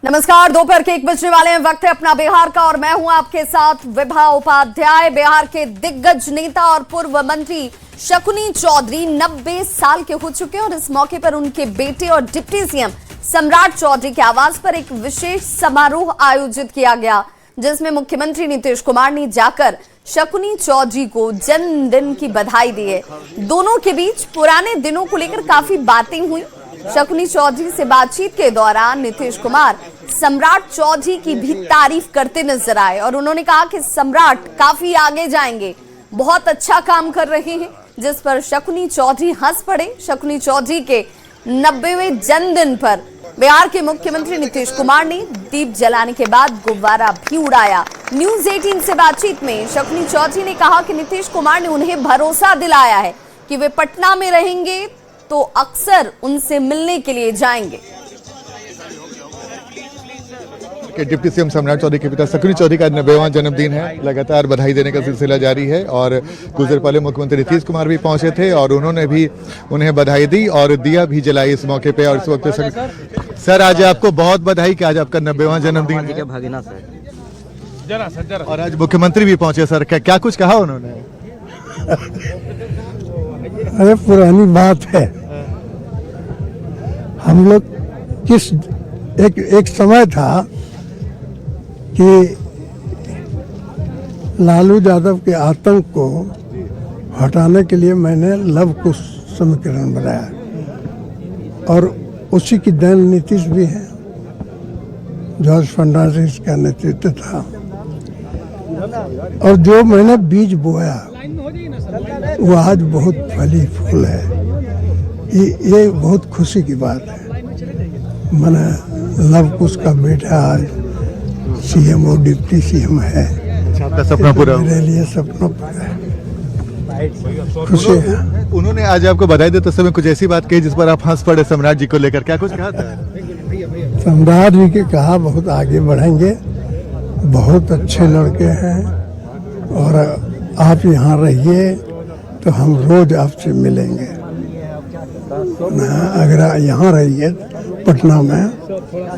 नमस्कार, दोपहर के 1 बजने वाले हैं। वक्त है अपना बिहार का और मैं हूं आपके साथ विभा उपाध्याय। बिहार के दिग्गज नेता और पूर्व मंत्री शकुनी चौधरी 90 साल के हो चुके हैं और इस मौके पर उनके बेटे और डिप्टी सीएम सम्राट चौधरी के आवास पर एक विशेष समारोह आयोजित किया गया, जिसमें मुख्यमंत्री नीतीश कुमार ने जाकर शकुनी चौधरी को जन्मदिन की बधाई दी है। दोनों के बीच पुराने दिनों को लेकर काफी बातें हुई। शकुनी चौधरी से बातचीत के दौरान नीतीश कुमार सम्राट चौधरी की भी तारीफ करते नजर आए और उन्होंने कहा कि सम्राट काफी आगे जाएंगे, बहुत अच्छा काम कर रहे हैं, जिस पर शकुनी चौधरी हंस पड़े। शकुनी चौधरी के 90वें जन्मदिन पर बिहार के मुख्यमंत्री नीतीश कुमार ने दीप जलाने के बाद गुब्बारा भी उड़ाया। न्यूज 18 से बातचीत में शकुनी चौधरी ने कहा कि नीतीश कुमार ने उन्हें भरोसा दिलाया है कि वे पटना में रहेंगे तो अक्सर उनसे मिलने के लिए जाएंगे। डिप्टी सीएम सम्राट चौधरी के पिता शकुनी चौधरी का 90वां जन्मदिन है। लगातार बधाई देने का सिलसिला जारी है और कुछ देर पहले मुख्यमंत्री नीतीश कुमार भी पहुंचे थे और उन्होंने भी उन्हें बधाई दी और दिया भी जलाई इस मौके पे। और इस वक्त सर आज आपको बहुत बधाई कि आज आपका 90वां जन्मदिन है और आज मुख्यमंत्री भी पहुंचे। सर क्या कुछ कहा उन्होंने? अरे पुरानी बात है, हम लोग किस एक समय था कि लालू यादव के आतंक को हटाने के लिए मैंने लव कुश समीकरण बनाया और उसी की देन नीतीश भी है। जॉर्ज फर्नांडिस का नेतृत्व था और जो मैंने बीज बोया वो आज बहुत फली फूल है। ये बहुत खुशी की बात है। मैंने लव कुश का बेटा आज सीएम और डिप्टी सीएम है। आपका सपना पूरा मेरे लिए सपना पूरा है, खुशी है। उन्होंने आज आपको बधाई देते समय कुछ ऐसी बात कही जिस पर आप हंस पड़े सम्राट जी को लेकर, क्या कुछ कहा था? सम्राट जी के कहा बहुत आगे बढ़ेंगे, बहुत अच्छे लड़के हैं और आप यहाँ रहिए तो हम रोज आपसे मिलेंगे। अगर यहाँ रहिए पटना में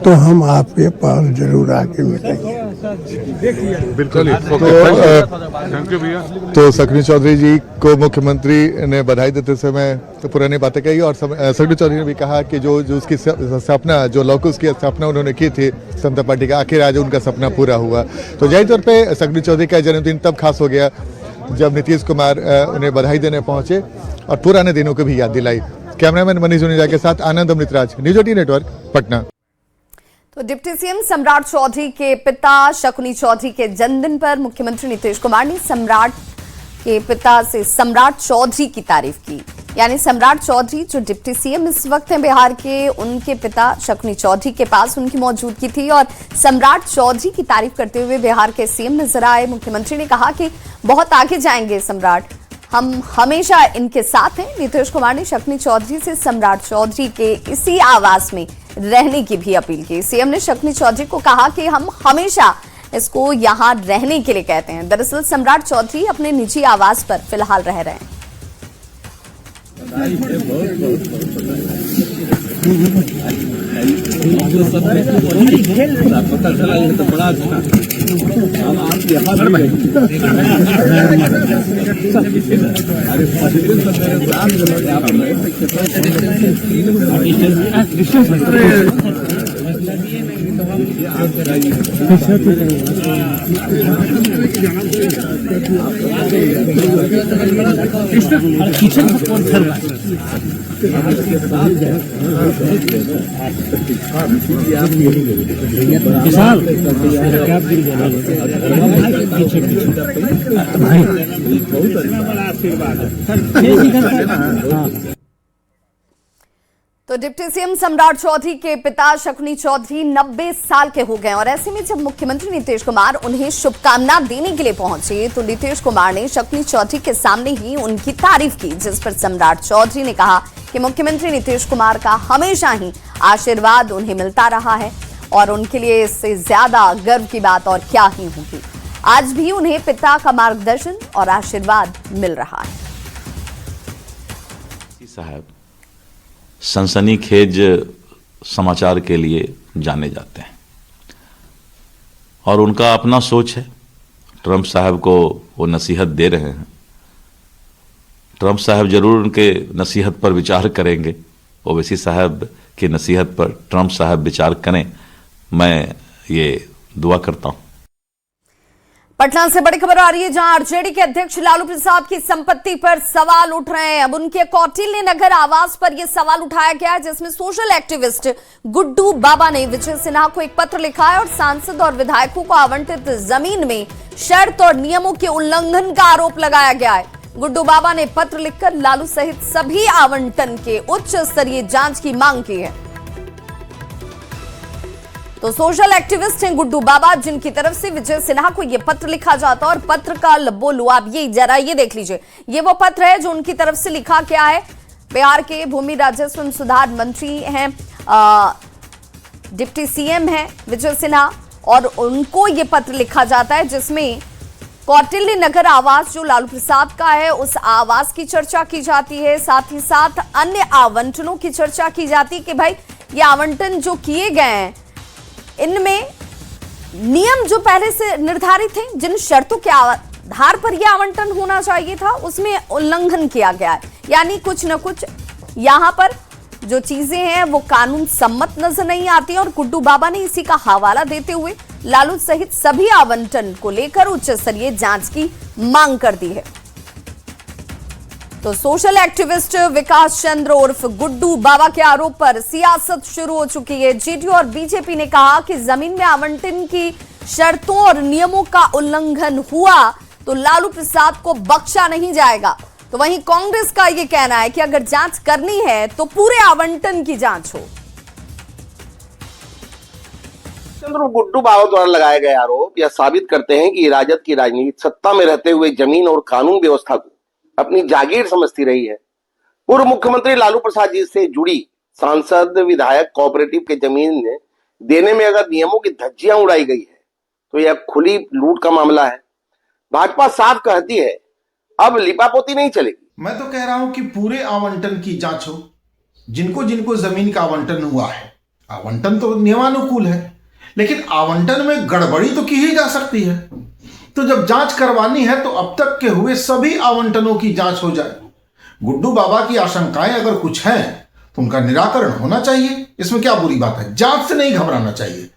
तो हम आपके पास जरूर आके मिलेंगे। बिल्कुल। तो शकुनी चौधरी जी को मुख्यमंत्री ने बधाई देते समय तो पुरानी बातें कही और शकुनी चौधरी ने भी कहा कि जो उसकी सपना, जो लौकुश की सपना उन्होंने की थी समता पार्टी का, आखिर आज उनका सपना पूरा हुआ। तो जाहिर तौर पे शकुनी चौधरी का जन्मदिन तब खास हो गया जब नीतीश कुमार उन्हें बधाई देने पहुंचे और पुराने दिनों को भी याद दिलाई। कैमरामैन मनीष जुनेजा के साथ आनंद अमृतराज, न्यूज 18 नेटवर्क, पटना। तो डिप्टी सीएम सम्राट चौधरी के पिता शकुनी चौधरी के जन्मदिन पर मुख्यमंत्री नीतीश कुमार ने सम्राट के पिता से सम्राट चौधरी की तारीफ की। यानी सम्राट चौधरी जो डिप्टी सीएम इस वक्त हैं बिहार के, उनके पिता शकुनी चौधरी के पास उनकी मौजूदगी थी और सम्राट चौधरी की तारीफ करते हुए बिहार के सीएम नजर आए। मुख्यमंत्री ने कहा कि बहुत आगे जाएंगे सम्राट, हम हमेशा इनके साथ हैं। नीतीश कुमार ने शकुनी चौधरी से सम्राट चौधरी के इसी आवास में रहने की भी अपील की। सीएम ने शकुनी चौधरी को कहा कि हम हमेशा इसको यहाँ रहने के लिए कहते हैं। दरअसल सम्राट चौधरी अपने निजी आवास पर फिलहाल रह रहे हैं। तो डिप्टी सीएम सम्राट चौधरी के पिता शकुनी चौधरी 90 साल के हो गए और ऐसे में जब मुख्यमंत्री नीतीश कुमार उन्हें शुभकामना देने के लिए पहुंचे तो नीतीश कुमार ने शकुनी चौधरी के सामने ही उनकी तारीफ की, जिस पर सम्राट चौधरी ने कहा कि मुख्यमंत्री नीतीश कुमार का हमेशा ही आशीर्वाद उन्हें मिलता रहा है और उनके लिए इससे ज्यादा गर्व की बात और क्या ही होगी। आज भी उन्हें पिता का मार्गदर्शन और आशीर्वाद मिल रहा है। साहब सनसनीखेज समाचार के लिए जाने जाते हैं। और उनका अपना सोच है। ट्रंप साहब को वो नसीहत दे रहे हैं। ट्रंप साहब जरूर उनके नसीहत पर विचार करेंगे। ओवैसी साहब की नसीहत पर ट्रंप साहब विचार करें, मैं ये दुआ करता हूं। पटना से बड़ी खबर आ रही है, जहां आरजेडी के अध्यक्ष लालू प्रसाद की संपत्ति पर सवाल उठ रहे हैं। अब उनके कौटिल्य नगर आवास पर यह सवाल उठाया गया है, जिसमें सोशल एक्टिविस्ट गुड्डू बाबा ने विजय सिन्हा को एक पत्र लिखा है और सांसद और विधायकों को आवंटित जमीन में शर्त और नियमों के उल्लंघन का आरोप लगाया गया है। गुड्डू बाबा ने पत्र लिखकर लालू सहित सभी आवंटन के उच्च स्तरीय जांच की मांग की है। तो सोशल एक्टिविस्ट हैं गुड्डू बाबा, जिनकी तरफ से विजय सिन्हा को यह पत्र लिखा जाता है। और पत्र का बोलू आप ये जरा ये देख लीजिए, ये वो पत्र है जो उनकी तरफ से लिखा गया है। बिहार के भूमि राजस्व एवं सुधार मंत्री हैं, डिप्टी सीएम हैं विजय सिन्हा, और उनको ये पत्र लिखा जाता है जिसमें कौटिल्य नगर आवास जो लालू प्रसाद का है उस आवास की चर्चा की जाती है। साथ ही साथ अन्य आवंटनों की चर्चा की जाती है कि भाई ये आवंटन जो किए गए हैं इनमें नियम जो पहले से निर्धारित थे, जिन शर्तों के आधार पर यह आवंटन होना चाहिए था, उसमें उल्लंघन किया गया है। यानी कुछ न कुछ यहां पर जो चीजें हैं वो कानून सम्मत नजर नहीं आती। और गुड्डू बाबा ने इसी का हवाला देते हुए लालू सहित सभी आवंटन को लेकर उच्च स्तरीय जांच की मांग कर दी है। तो सोशल एक्टिविस्ट विकास चंद्र उर्फ गुड्डू बाबा के आरोप पर सियासत शुरू हो चुकी है। जेडीयू और बीजेपी ने कहा कि जमीन में आवंटन की शर्तों और नियमों का उल्लंघन हुआ तो लालू प्रसाद को बख्शा नहीं जाएगा। तो वहीं कांग्रेस का यह कहना है कि अगर जांच करनी है तो पूरे आवंटन की जांच हो। चंद्र गुड्डू बाबा द्वारा लगाए गए आरोप यह साबित करते हैं कि राजद की राजनीति सत्ता में रहते हुए जमीन और कानून व्यवस्था को अपनी जागीर समझती रही है। पूर्व मुख्यमंत्री लालू प्रसाद जी से जुड़ी सांसद विधायक कोऑपरेटिव के जमीन देने में अगर नियमों की धज्जियां उड़ाई गई है तो यह खुली लूट का मामला है। भाजपा साफ कहती है अब लिपापोती नहीं चलेगी। मैं तो कह रहा हूं कि पूरे आवंटन की जांच हो। जिनको जिनको जमीन का आवंटन हुआ है, आवंटन तो नियमानुकूल है, लेकिन आवंटन में गड़बड़ी तो की ही जा सकती है। तो जब जांच करवानी है तो अब तक के हुए सभी आवंटनों की जांच हो जाए। गुड्डू बाबा की आशंकाएं अगर कुछ हैं तो उनका निराकरण होना चाहिए। इसमें क्या बुरी बात है? जांच से नहीं घबराना चाहिए।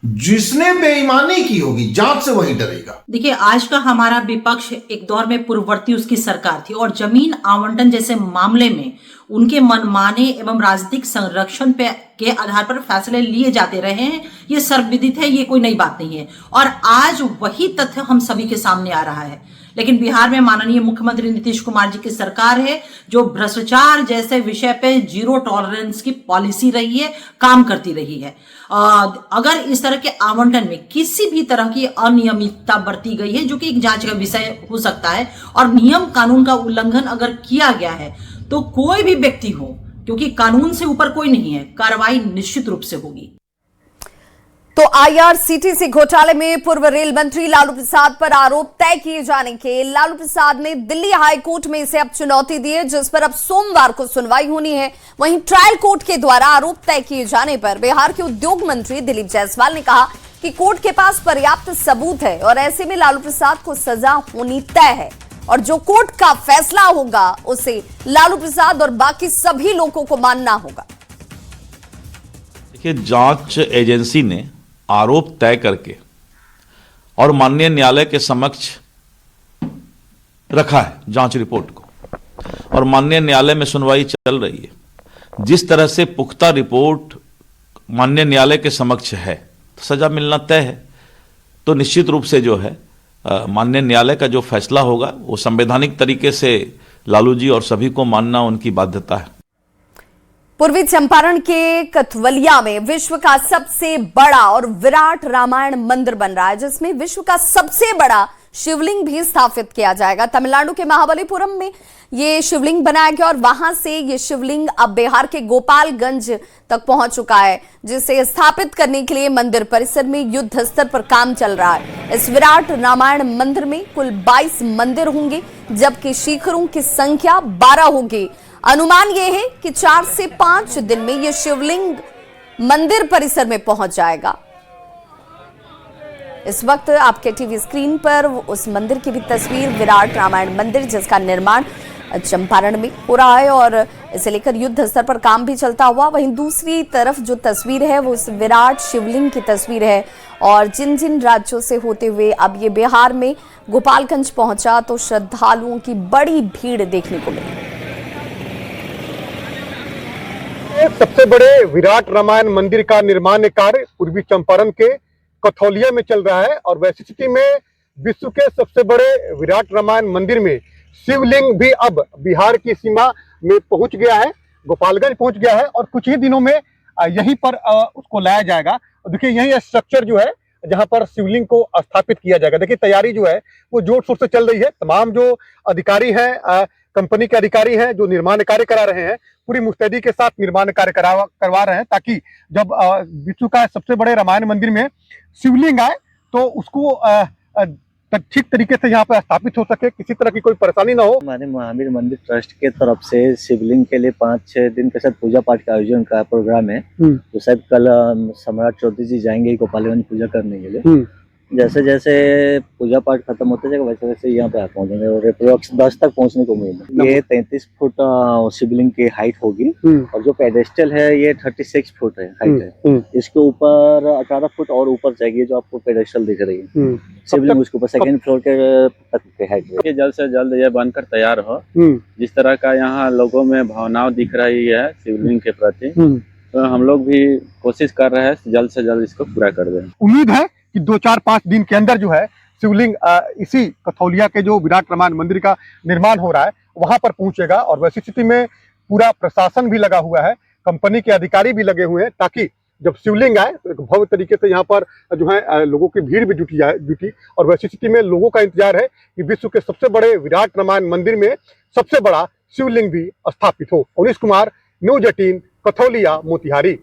जिसने बेईमानी की होगी जांच से वही डरेगा। देखिए, आज का हमारा विपक्ष एक दौर में पूर्ववर्ती उसकी सरकार थी और जमीन आवंटन जैसे मामले में उनके मनमाने एवं राजनीतिक संरक्षण पे के आधार पर फैसले लिए जाते रहे हैं। ये सर्वविदित है, ये कोई नई बात नहीं है। और आज वही तथ्य हम सभी के सामने आ रहा है। लेकिन बिहार में माननीय मुख्यमंत्री नीतीश कुमार जी की सरकार है जो भ्रष्टाचार जैसे विषय पे जीरो टॉलरेंस की पॉलिसी रही है, काम करती रही है। अगर इस तरह के आवंटन में किसी भी तरह की अनियमितता बरती गई है, जो कि एक जांच का विषय हो सकता है, और नियम कानून का उल्लंघन अगर किया गया है तो कोई भी व्यक्ति हो, क्योंकि कानून से ऊपर कोई नहीं है, कार्रवाई निश्चित रूप से होगी। तो आईआरसीटीसी घोटाले में पूर्व रेल मंत्री लालू प्रसाद पर आरोप तय किए जाने के लालू प्रसाद ने दिल्ली हाई कोर्ट में इसे अब चुनौती दी है, जिस पर अब सोमवार को सुनवाई होनी है। वहीं ट्रायल कोर्ट के द्वारा आरोप तय किए जाने पर बिहार के उद्योग मंत्री दिलीप जायसवाल ने कहा कि कोर्ट के पास पर्याप्त सबूत है और ऐसे में लालू प्रसाद को सजा होनी तय है और जो कोर्ट का फैसला होगा उसे लालू प्रसाद और बाकी सभी लोगों को मानना होगा। देखिए, जांच एजेंसी ने आरोप तय करके और माननीय न्यायालय के समक्ष रखा है जांच रिपोर्ट को, और माननीय न्यायालय में सुनवाई चल रही है। जिस तरह से पुख्ता रिपोर्ट माननीय न्यायालय के समक्ष है तो सजा मिलना तय है। तो निश्चित रूप से जो है माननीय न्यायालय का जो फैसला होगा वो संवैधानिक तरीके से लालू जी और सभी को मानना उनकी बाध्यता है। पूर्वी चंपारण के कथवलिया में विश्व का सबसे बड़ा और विराट रामायण मंदिर बन रहा है, जिसमें विश्व का सबसे बड़ा शिवलिंग भी स्थापित किया जाएगा। तमिलनाडु के महाबलीपुरम में ये शिवलिंग बनाया गया और वहां से ये शिवलिंग अब बिहार के गोपालगंज तक पहुंच चुका है, जिसे स्थापित करने के लिए मंदिर परिसर में युद्ध स्तर पर काम चल रहा है। इस विराट रामायण मंदिर में कुल 22 मंदिर होंगे, जबकि शिखरों की संख्या 12 होगी। अनुमान यह है कि 4 से 5 दिन में यह शिवलिंग मंदिर परिसर में पहुंच जाएगा। इस वक्त आपके टीवी स्क्रीन पर उस मंदिर की भी तस्वीर, विराट रामायण मंदिर, जिसका निर्माण चंपारण में हो रहा है और इसे लेकर युद्ध स्तर पर काम भी चलता हुआ। वहीं दूसरी तरफ जो तस्वीर है वो उस विराट शिवलिंग की तस्वीर है और जिन जिन राज्यों से होते हुए अब ये बिहार में गोपालगंज पहुंचा तो श्रद्धालुओं की बड़ी भीड़ देखने को मिली। सबसे बड़े विराट रामायण मंदिर का निर्माण कार्य पूर्वी चंपारण के कथौलिया में चल रहा है और वैसी स्थिति में विश्व के सबसे बड़े विराट रामायण मंदिर में शिवलिंग भी अब बिहार की सीमा में पहुंच गया है, गोपालगंज पहुंच गया है और कुछ ही दिनों में यहीं पर उसको लाया जाएगा। देखिए यही स्ट्रक्चर जो है जहां पर शिवलिंग को स्थापित किया जाएगा। देखिए तैयारी जो है वो जोर शोर से चल रही है। तमाम जो अधिकारी हैं, कंपनी के अधिकारी हैं जो निर्माण कार्य करा रहे हैं, पूरी मुस्तैदी के साथ निर्माण कार्य करवा रहे हैं ताकि जब विश्व का सबसे बड़े रामायण मंदिर में शिवलिंग आए तो उसको ठीक तरीके से यहाँ पे स्थापित हो सके, किसी तरह की कोई परेशानी ना हो। हमारे महावीर मंदिर ट्रस्ट के तरफ से शिवलिंग के लिए 5-6 दिन के साथ पूजा पाठ का आयोजन का प्रोग्राम है। तो शायद कल सम्राट चौधरी जी जाएंगे गोपालगंज पूजा करने के लिए। जैसे जैसे पूजा पाठ खत्म होते जाएगा वैसे वैसे यहाँ पे पहुंचेंगे और अप्रोक्स 10 तक पहुंचने को उम्मीद है। ये 33 फुट शिवलिंग की हाइट होगी और जो पेडेस्टल है ये 36 फुट है हाइट है। इसके ऊपर 18 फुट और ऊपर चाहिए जो आपको पेडेस्टल दिख रही है शिवलिंग, उसके ऊपर सेकेंड फ्लोर के तक के हाइट है। जल्द से जल्द ये बनकर तैयार हो। जिस तरह का यहाँ लोगों में भावनाएं दिख रही है शिवलिंग के प्रति, तो हम लोग भी कोशिश कर रहे हैं जल्द से जल्द इसको पूरा कर दें। उम्मीद है कि 2-4-5 दिन के अंदर जो है शिवलिंग इसी कथौलिया के जो विराट रामायण मंदिर का निर्माण हो रहा है वहां पर पहुंचेगा और वैसी स्थिति में पूरा प्रशासन भी लगा हुआ है, कंपनी के अधिकारी भी लगे हुए हैं ताकि जब शिवलिंग आए तो एक भव्य तरीके से यहाँ पर जो है लोगों की भीड़ भी जुटी और वैसी स्थिति में लोगों का इंतजार है कि विश्व के सबसे बड़े विराट रामायण मंदिर में सबसे बड़ा शिवलिंग भी स्थापित हो। अवनीश कुमार, न्यूज 18, कथौलिया, मोतिहारी।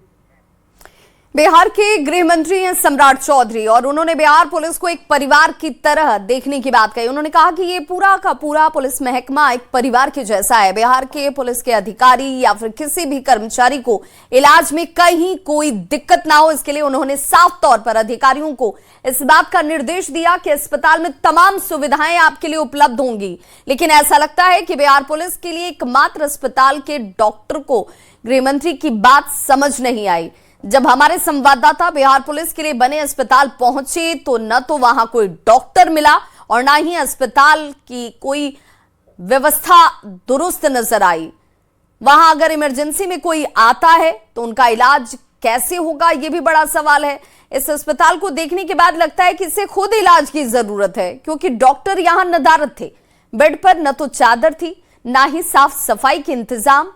बिहार के गृह मंत्री हैं सम्राट चौधरी और उन्होंने बिहार पुलिस को एक परिवार की तरह देखने की बात कही। उन्होंने कहा कि ये पूरा का पूरा पुलिस महकमा एक परिवार के जैसा है। बिहार के पुलिस के अधिकारी या फिर किसी भी कर्मचारी को इलाज में कहीं कोई दिक्कत ना हो, इसके लिए उन्होंने साफ तौर पर अधिकारियों को इस बात का निर्देश दिया कि अस्पताल में तमाम सुविधाएं आपके लिए उपलब्ध होंगी। लेकिन ऐसा लगता है कि बिहार पुलिस के लिए एकमात्र अस्पताल के डॉक्टर को गृहमंत्री की बात समझ नहीं आई। जब हमारे संवाददाता बिहार पुलिस के लिए बने अस्पताल पहुंचे तो न तो वहां कोई डॉक्टर मिला और ना ही अस्पताल की कोई व्यवस्था दुरुस्त नजर आई। वहां अगर इमरजेंसी में कोई आता है तो उनका इलाज कैसे होगा, यह भी बड़ा सवाल है। इस अस्पताल को देखने के बाद लगता है कि इसे खुद इलाज की जरूरत है क्योंकि डॉक्टर यहां नदारद थे। बेड पर न तो चादर थी, ना ही साफ सफाई के इंतजाम।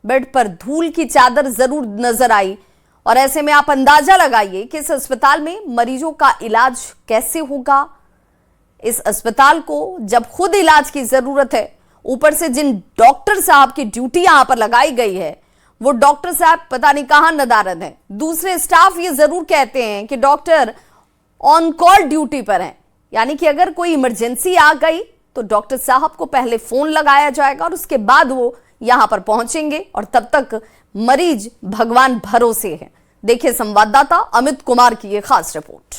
बेड पर धूल की चादर जरूर नजर आई और ऐसे में आप अंदाजा लगाइए कि इस अस्पताल में मरीजों का इलाज कैसे होगा। इस अस्पताल को जब खुद इलाज की जरूरत है, ऊपर से जिन डॉक्टर साहब की ड्यूटी यहां पर लगाई गई है वो डॉक्टर साहब पता नहीं कहां नदारद हैं। दूसरे स्टाफ ये जरूर कहते हैं कि डॉक्टर ऑन कॉल ड्यूटी पर हैं, यानी कि अगर कोई इमरजेंसी आ गई तो डॉक्टर साहब को पहले फोन लगाया जाएगा और उसके बाद वो यहां पर पहुंचेंगे और तब तक मरीज भगवान भरोसे हैं। देखिए संवाददाता अमित कुमार की ये खास रिपोर्ट।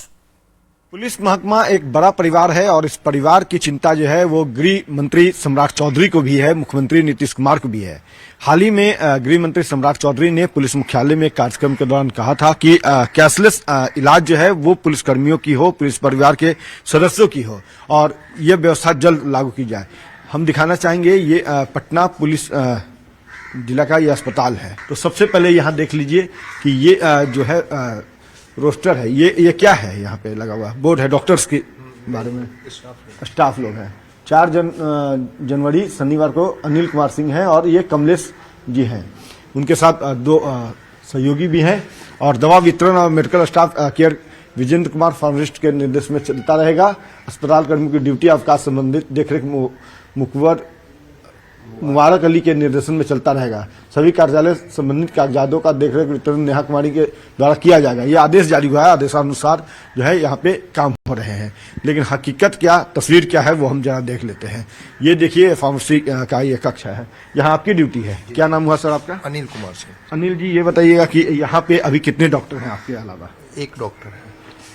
पुलिस महकमा एक बड़ा परिवार है और इस परिवार की चिंता जो है वो गृह मंत्री सम्राट चौधरी को भी है, मुख्यमंत्री नीतीश कुमार को भी है। हाल ही में गृह मंत्री सम्राट चौधरी ने पुलिस मुख्यालय में कार्यक्रम के दौरान कहा था कि कैशलेस इलाज जो है वो पुलिस कर्मियों की हो, पुलिस परिवार के सदस्यों की हो और ये व्यवस्था जल्द लागू की जाए। हम दिखाना चाहेंगे ये पटना पुलिस जिला का ये अस्पताल है। तो सबसे पहले यहाँ देख लीजिए कि ये जो है रोस्टर है, ये क्या है यहाँ पे लगा हुआ बोर्ड है डॉक्टर्स के बारे में, स्टाफ लोग हैं। 4 जनवरी शनिवार को अनिल कुमार सिंह हैं और ये कमलेश जी हैं, उनके साथ 2 सहयोगी भी हैं और दवा वितरण और medical staff care Vijendra Kumar pharmacist के निर्देश में चलता रहेगा। अस्पताल कर्मियों की ड्यूटी अवकाश संबंधित देखरेख मुखबर मुबारक अली के निर्देशन में चलता रहेगा। सभी कार्यालय संबंधित कागजातों का देखरेख वितरण नेहा कुमारी के द्वारा किया जाएगा। ये आदेश जारी हुआ है, आदेशानुसार जो है यहाँ पे काम हो रहे हैं। लेकिन हकीकत क्या, तस्वीर क्या है वो हम जरा देख लेते हैं। ये देखिए फार्मेसी का ये कक्ष है, यहाँ आपकी ड्यूटी है। क्या नाम हुआ सर आपका? अनिल कुमार सिंह। अनिल जी ये बताइएगा कि यहाँ पे अभी कितने डॉक्टर हैं आपके अलावा? 1 डॉक्टर है।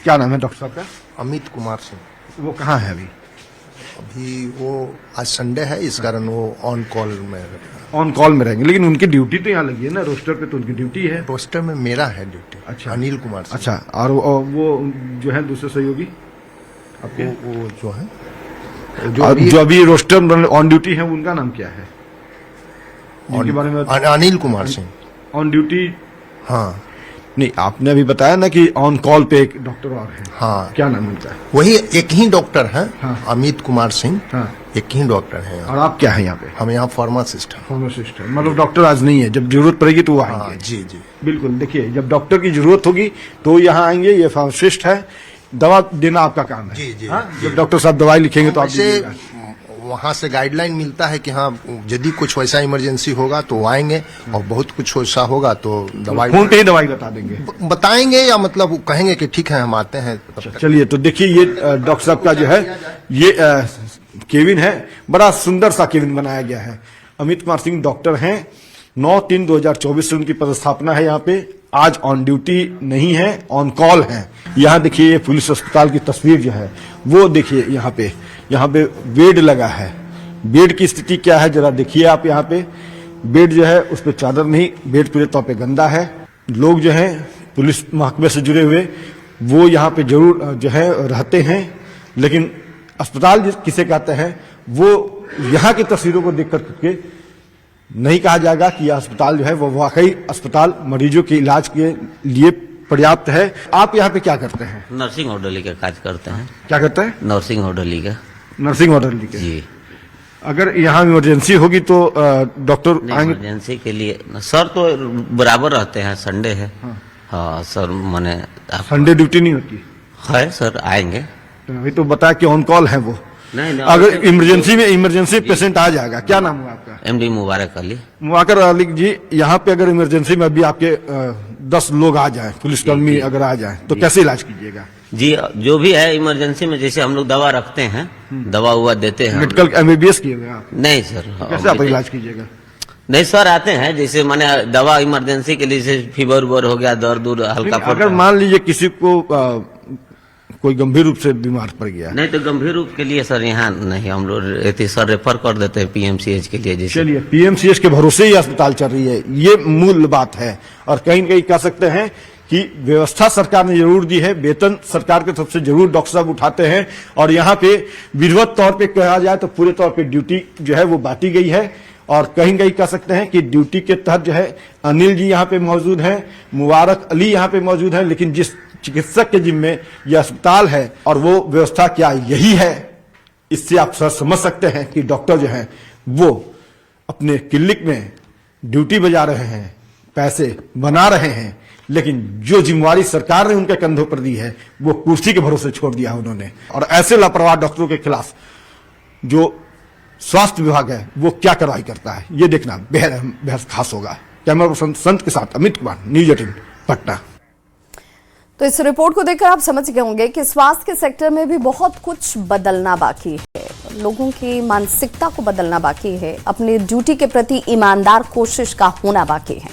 क्या नाम है डॉक्टर साहब का? अमित कुमार सिंह। वो कहाँ है अभी? अभी वो आज संडे है, इस कारण वो ऑन कॉल में ऑन कॉल में रहेंगे, लेकिन उनकी ड्यूटी तो यहाँ लगी है ना, रोस्टर पे तो उनकी ड्यूटी है। रोस्टर में मेरा है ड्यूटी। अच्छा, अनिल कुमार सिंह। अच्छा, और वो जो है दूसरे सहयोगी आपके, वो जो है जो अभी रोस्टर ऑन ड्यूटी है, उनका नाम क्या है? उनके बारे में अनिल कुमार सिंह ऑन ड्यूटी। हाँ नहीं, आपने अभी बताया ना कि ऑन कॉल पे एक डॉक्टर और है। हाँ, क्या नाम उनका? वही एक ही डॉक्टर है। हाँ। अमित कुमार सिंह। हाँ। एक ही डॉक्टर है। और आप क्या है यहाँ पे? हम यहाँ फार्मासिस्ट हैं। फार्मासिस्ट है, मतलब डॉक्टर आज नहीं है, जब जरूरत पड़ेगी तो वो आएंगे। हाँ, जी जी बिल्कुल। देखिए, जब डॉक्टर की जरूरत होगी तो यहाँ आएंगे। ये फार्मासिस्ट है, दवा देना आपका काम है। जी जी, हाँ? जी। जब डॉक्टर साहब दवाई लिखेंगे तो आप दीजिएगा। वहाँ से गाइडलाइन मिलता है कि हाँ यदि कुछ वैसा इमरजेंसी होगा तो वो आएंगे, और बहुत कुछ वैसा होगा तो दवाई फोन पे ही दवाई बता देंगे, बताएंगे, या मतलब कहेंगे कि ठीक है हम आते हैं। चलिए, तो देखिए ये डॉक्टर साहब का जो है ये केबिन है, बड़ा सुंदर सा केबिन बनाया गया है। अमित कुमार सिंह डॉक्टर हैं, 9/3/2024 से उनकी पदस्थापना है यहाँ पे। आज ऑन ड्यूटी नहीं है, ऑन कॉल है। यहाँ देखिए, ये पुलिस अस्पताल की तस्वीर जो है वो देखिए, यहाँ पे बेड लगा है। बेड की स्थिति क्या है जरा देखिए आप। यहाँ पे बेड जो है उस पर चादर नहीं, बेड पूरे तौर पे गंदा है। लोग जो हैं पुलिस महकमे से जुड़े हुए वो यहाँ पे जरूर जो है रहते हैं, लेकिन अस्पताल किसे कहते हैं वो यहाँ की तस्वीरों को देख करके नहीं कहा जाएगा कि यह अस्पताल जो है वो वाकई अस्पताल मरीजों के इलाज के लिए पर्याप्त है। आप यहाँ पे क्या करते हैं? नर्सिंग ऑर्डरली का काज करते हैं। क्या करते हैं? नर्सिंग ऑर्डरली का। नर्सिंग ऑर्डरली का जी। अगर यहाँ इमरजेंसी होगी तो डॉक्टर आएंगे? इमरजेंसी के लिए सर तो बराबर रहते हैं, संडे है। हाँ सर, माने संडे ड्यूटी नहीं होती है सर, आएंगे। अभी तो बताया कि ऑन कॉल है वो। नहीं, अगर इमरजेंसी पेशेंट आ जाएगा। क्या नाम हुआ आपका? एमडी मुबारक अली। मुबारक अली जी, यहाँ पे अगर इमरजेंसी में अभी आपके 10 लोग आ जाए, पुलिसकर्मी अगर आ जाए, तो कैसे इलाज कीजिएगा? जी, जो भी है इमरजेंसी में, जैसे हम लोग दवा रखते हैं, दवा हुआ देते हैं। मेडिकल MBBS किए हुए आप? नहीं सर। कैसे आप इलाज कीजिएगा? नहीं सर, आते हैं, जैसे माने दवा इमरजेंसी के लिए, जैसे फीवर उबर हो गया, दर्द हल्का। अगर मान लीजिए किसी को कोई गंभीर रूप से बीमार पड़ गया, नहीं तो गंभीर रूप के लिए सर यहाँ नहीं, हम लोग सर रेफर कर देते हैं PMCH के लिए। जैसे चलिए, PMCH के भरोसे ही अस्पताल चल रही है, ये मूल बात है। और कहीं न कहीं कह सकते हैं कि व्यवस्था सरकार ने जरूर दी है, वेतन सरकार की तरफ से जरूर डॉक्टर साहब उठाते हैं, और यहाँ पे विधिवत तौर पे कहा जाए तो पूरे तौर पे ड्यूटी जो है वो बांटी गई है। और कहीं कहीं कह सकते हैं कि ड्यूटी के तहत जो है अनिल जी यहाँ पे मौजूद हैं, मुबारक अली यहाँ पे मौजूद हैं, लेकिन जिस चिकित्सक के जिम्मे यह अस्पताल है और वो व्यवस्था क्या यही है, इससे आप सर समझ सकते हैं कि डॉक्टर जो है वो अपने क्लिनिक में ड्यूटी बजा रहे हैं, पैसे बना रहे हैं, लेकिन जो जिम्मेवारी सरकार ने उनके कंधों पर दी है वो कुर्सी के भरोसे छोड़ दिया उन्होंने। और ऐसे लापरवाह डॉक्टरों के खिलाफ जो स्वास्थ्य विभाग है वो क्या कार्रवाई करता है, ये देखना बेहद खास होगा। कैमरा पर्सन संत के साथ अमित कुमार, न्यूज 18 पटना। तो इस रिपोर्ट को देखकर आप समझ गए होंगे कि स्वास्थ्य के सेक्टर में भी बहुत कुछ बदलना बाकी है। लोगों की मानसिकता को बदलना बाकी है, अपनी ड्यूटी के प्रति ईमानदार कोशिश का होना बाकी है।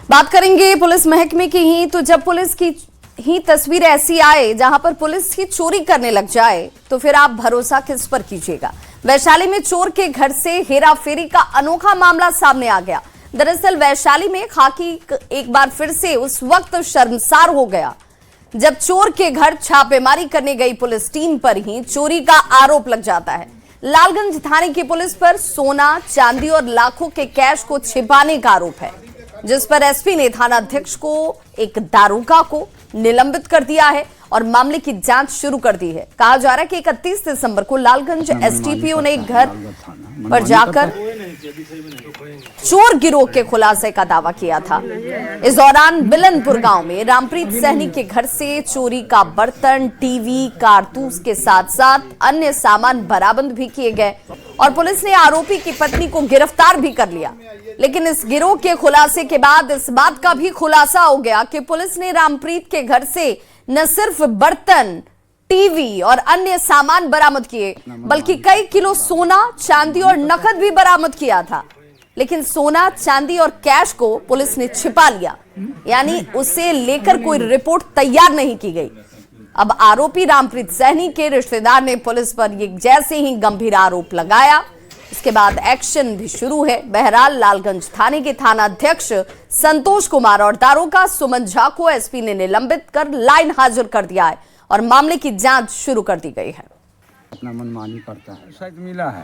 बात करेंगे पुलिस महकमे की ही, तो जब पुलिस की ही तस्वीर ऐसी आए जहां पर पुलिस ही चोरी करने लग जाए तो फिर आप भरोसा किस पर कीजिएगा। वैशाली में चोर के घर से हेराफेरी का अनोखा मामला सामने आ गया। दरअसल वैशाली में खाकी एक बार फिर से उस वक्त शर्मसार हो गया जब चोर के घर छापेमारी करने गई पुलिस टीम पर ही चोरी का आरोप लग जाता है। लालगंज थाने की पुलिस पर सोना, चांदी और लाखों के कैश को छिपाने का आरोप है, जिस पर एसपी ने थानाध्यक्ष को, एक दारोगा को निलंबित कर दिया है और मामले की जांच शुरू कर दी है। कहा जा रहा है कि 31 दिसंबर को लालगंज एसटीपीओ ने एक घर पर जाकर चोर गिरोह के खुलासे का दावा किया था। इस दौरान बिलनपुर गांव में रामप्रीत सहनी के घर से चोरी का बर्तन, टीवी, कारतूस के साथ साथ अन्य सामान बरामद भी किए गए और पुलिस ने आरोपी की पत्नी को गिरफ्तार भी कर लिया। लेकिन इस गिरोह के खुलासे के बाद इस बात का भी खुलासा हो गया कि पुलिस ने रामप्रीत के घर से न सिर्फ बर्तन, टीवी और अन्य सामान बरामद किए, बल्कि कई किलो सोना, चांदी और नकद भी बरामद किया था। लेकिन सोना, चांदी और कैश को पुलिस ने छिपा लिया, यानी उसे लेकर कोई रिपोर्ट तैयार नहीं की गई। अब आरोपी रामप्रीत सैनी के रिश्तेदार ने पुलिस पर ये जैसे ही गंभीर आरोप लगाया, इसके बाद एक्शन भी शुरू है। बहरहाल लालगंज थाने के थानाध्यक्ष संतोष कुमार और दारोगा सुमन झा को एसपी ने निलंबित कर लाइन हाजिर कर दिया है और मामले की जांच शुरू कर दी गई है। अपना मनमानी करता है। शायद मिला है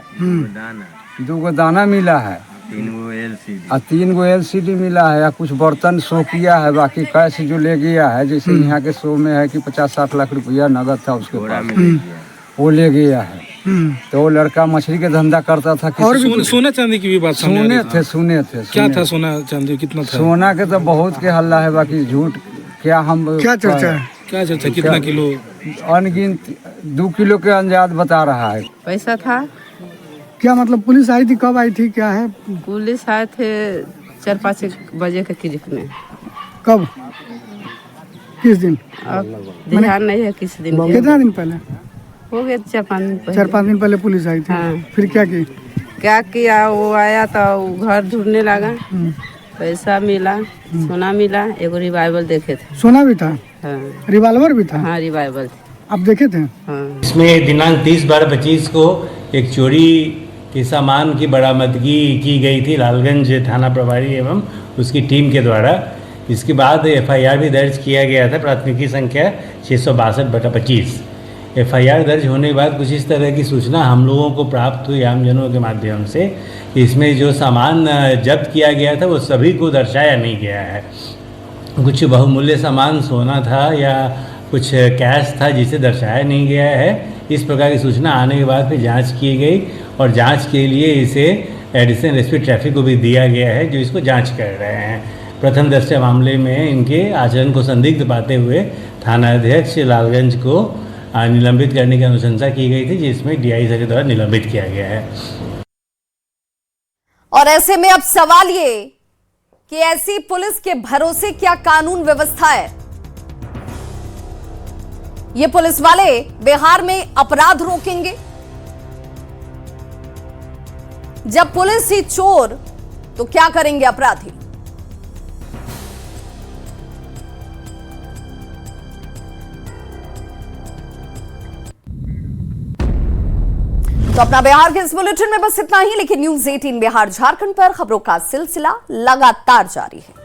2 दाना मिला है, 3 गो LCD मिला है, या कुछ बर्तन शो किया है। बाकी कैश जो ले गया है, जैसे यहाँ के शो में है कि 50-60 लाख रुपया नगद था उसके पास, वो ले गया है। तो वो लड़का मछली के धंधा करता था। और सोना चांदी की भी बात सुने थे। क्या था सोना चांदी कितना था? सोना के तो बहुत के हल्ला है, बाकी झूठ क्या हम क्या चर्चा कितना किलो? अनगिनत 2 किलो के अंदाज बता रहा है। पैसा था क्या मतलब पुलिस आई थी? कब आई थी? क्या है? पुलिस आए थे 4-5 बजे के करीब में। कब? किस दिन? अब ध्यान नहीं है किस दिन। कितना दिन पहले? हो गया 4-5 दिन पहले। 4-5 दिन पहले पुलिस आई थी। हाँ। फिर क्या की? क्या किया? वो आया तो वो घर ढूंढने लगा, पैसा मिला, सोना मिला, एगो रिवाइवल देखे थे। सोना भी था? हाँ। रिवाल्वर भी था? हाँ, रिवाइवल आप देखे थे? हाँ। इसमें दिनांक 30/12/25 को एक चोरी के सामान की बरामदगी की गई थी लालगंज थाना प्रभारी एवं उसकी टीम के द्वारा। इसके बाद FIR भी दर्ज किया गया था, प्राथमिकी संख्या 662/25। FIR दर्ज होने के बाद कुछ इस तरह की सूचना हम लोगों को प्राप्त हुई आमजनों के माध्यम से। इसमें जो सामान जब्त किया गया था वो सभी को दर्शाया नहीं गया है। कुछ बहुमूल्य सामान सोना था या कुछ कैश था जिसे दर्शाया नहीं गया है। इस प्रकार की सूचना आने के बाद फिर जांच की गई और जांच के लिए इसे एडिशनल एसपी ट्रैफिक को भी दिया गया है, जो इसको जांच कर रहे हैं। प्रथम दृष्टया मामले में इनके आचरण को संदिग्ध पाते हुए थानाध्यक्ष लालगंज को निलंबित करने की अनुशंसा की गई थी, जिसमें DI के द्वारा निलंबित किया गया है। और ऐसे में अब सवाल ये कि ऐसी पुलिस के भरोसे क्या कानून व्यवस्था है? ये पुलिस वाले बिहार में अपराध रोकेंगे? जब पुलिस ही चोर तो क्या करेंगे अपराधी? तो अपना बिहार के इस बुलेटिन में बस इतना ही, लेकिन न्यूज़ 18 बिहार झारखंड पर खबरों का सिलसिला लगातार जारी है।